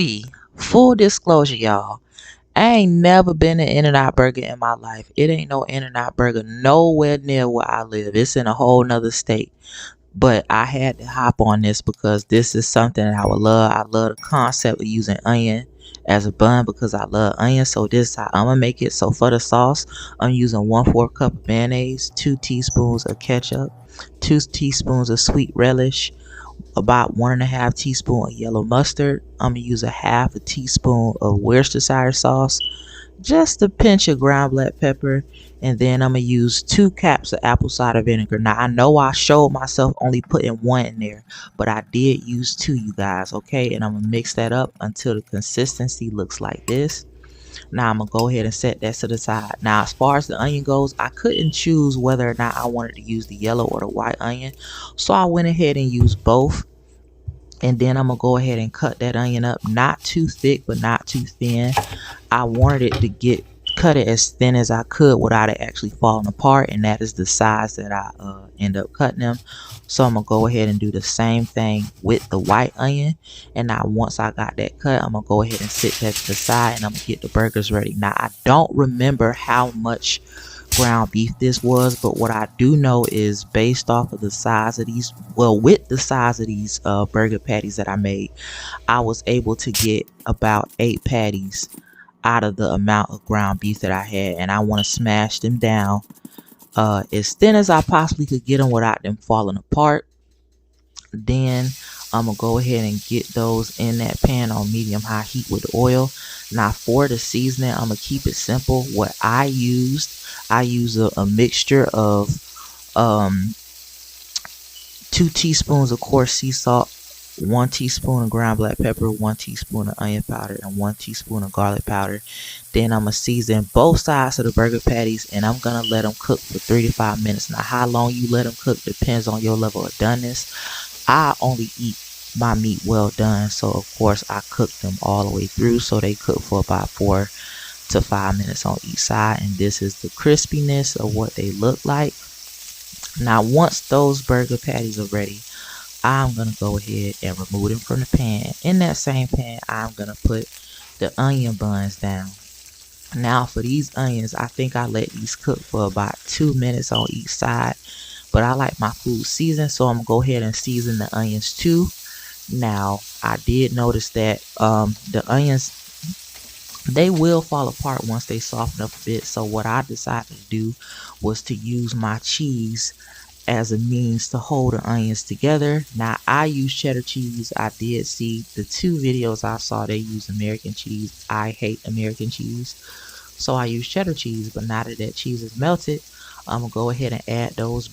Ooh, full disclosure, y'all. I ain't never been to In-N-Out Burger in my life. It ain't no In-N-Out Burger nowhere near where I live. It's in a whole nother state. But I had to hop on this because this is something that I would love. I love the concept of using onion as a bun because I love onion. So this is how I'm gonna make it. So for the sauce, I'm using 1/4 cup of mayonnaise, 2 teaspoons of ketchup, 2 teaspoons of sweet relish, about 1.5 teaspoon of yellow mustard. I'm gonna use a 1/2 teaspoon of Worcestershire sauce, just a pinch of ground black pepper, and then I'm gonna use 2 caps of apple cider vinegar. Now I know I showed myself only putting one in there, but I did use two, you guys. Okay, and I'm gonna mix that up until the consistency looks like this. Now I'm gonna go ahead and set that to the side. Now as far as the onion goes, I couldn't choose whether or not I wanted to use the yellow or the white onion, so I went ahead and used both. And then I'm gonna go ahead and cut that onion up, not too thick but not too thin. I wanted it to get cut it as thin as I could without it actually falling apart, and that is the size that I end up cutting them. So I'm gonna go ahead and do the same thing with the white onion. And now once I got that cut, I'm gonna go ahead and sit that to the side, and I'm gonna get the burgers ready. Now I don't remember how much ground beef this was, but what I do know is based off of the size of these, well, with the size of these burger patties that I made, I was able to get about 8 patties out of the amount of ground beef that I had, and I want to smash them down as thin as I possibly could get them without them falling apart. Then I'm gonna go ahead and get those in that pan on medium high heat with oil. Now for the seasoning, I'm gonna keep it simple. What I used, I use a mixture of 2 teaspoons of coarse sea salt, 1 teaspoon of ground black pepper, 1 teaspoon of onion powder, and 1 teaspoon of garlic powder. Then I'm gonna season both sides of the burger patties, and I'm gonna let them cook for 3 to 5 minutes. Now how long you let them cook depends on your level of doneness. I only eat my meat well done, so of course I cook them all the way through, so they cook for about 4 to 5 minutes on each side. And this is the crispiness of what they look like. Now once those burger patties are ready, I'm gonna go ahead and remove them from the pan. In that same pan, I'm gonna put the onion buns down. Now for these onions, I think I let these cook for about 2 minutes on each side, but I like my food seasoned, so I'm gonna go ahead and season the onions too. Now I did notice that the onions, they will fall apart once they soften up a bit, so what I decided to do was to use my cheese as a means to hold the onions together. Now I use cheddar cheese. I did see the 2 videos I saw, they use American cheese. I hate American cheese, so I use cheddar cheese. But now that that cheese is melted, I'm gonna go ahead and add those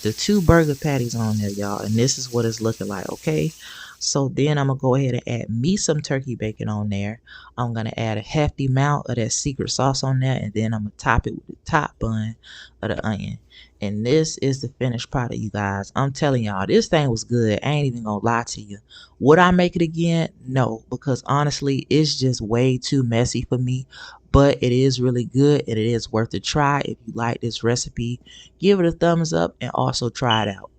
the 2 burger patties on there, y'all, and this is what it's looking like. Okay, so then I'm gonna go ahead and add me some turkey bacon on there. I'm gonna add a hefty amount of that secret sauce on there, and then I'm gonna top it with the top bun of the onion. And this is the finished product, you guys. I'm telling y'all, this thing was good. I ain't even gonna lie to you. Would I make it again? No, because honestly, it's just way too messy for me. But it is really good, and it is worth a try. If you like this recipe, give it a thumbs up and also try it out.